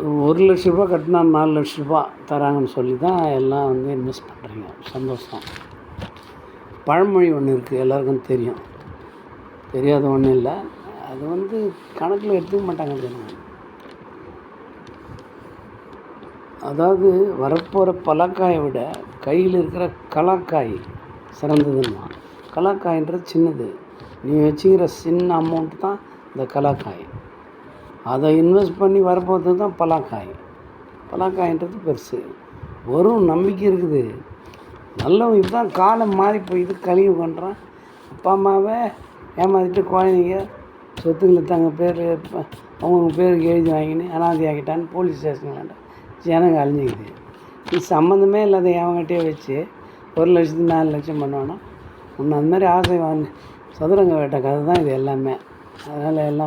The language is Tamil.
ரூ. 1,00,000 கட்டினா ரூ. 4,00,000 தராங்கன்னு சொல்லி தான் எல்லாம் இன்வெஸ்ட் பண்ணுறீங்க. சந்தோஷம். பழமொழி ஒன்று இருக்குது, எல்லாருக்கும் தெரியும். தெரியாத ஒன்றும் இல்லை. அது கணக்கில் எடுத்துக்க மாட்டாங்க ஜனங்க. அதாவது வரப்போகிற பலாக்காயை விட கையில் இருக்கிற கலாக்காய் சிறந்ததுன்னா. கலாக்காய்ன்றது சின்னது. நீ வச்சுக்கிற சின்ன அமௌண்ட்டு தான் இந்த கலாக்காய். அதை இன்வெஸ்ட் பண்ணி வரப்போகிறது தான் பலாக்காய். பலாக்காய்ன்றது பெருசு. வெறும் நம்பிக்கை இருக்குது. நல்லவங்க இப்போ தான் காலம் மாறி போயிது. கழிவு பண்ணுறான். அப்பா அம்மாவை ஏமாற்றிட்டு குழந்தைங்க சொத்துக்களை அவங்க பேருக்கு எழுதி வாங்கின்னு அனாதை ஆகிட்டான்னு போலீஸ் ஸ்டேஷன்லாண்ட ஜனங்க அழிஞ்சிக்குது. இது சம்மந்தமே இல்லாத அவங்ககிட்டே வச்சு 1,00,000 4,00,000 பண்ணுவானா. அந்த மாதிரி ஆசை சதுரங்க வேட்டை கதை தான் இது எல்லாமே. அதனால் எல்லாம்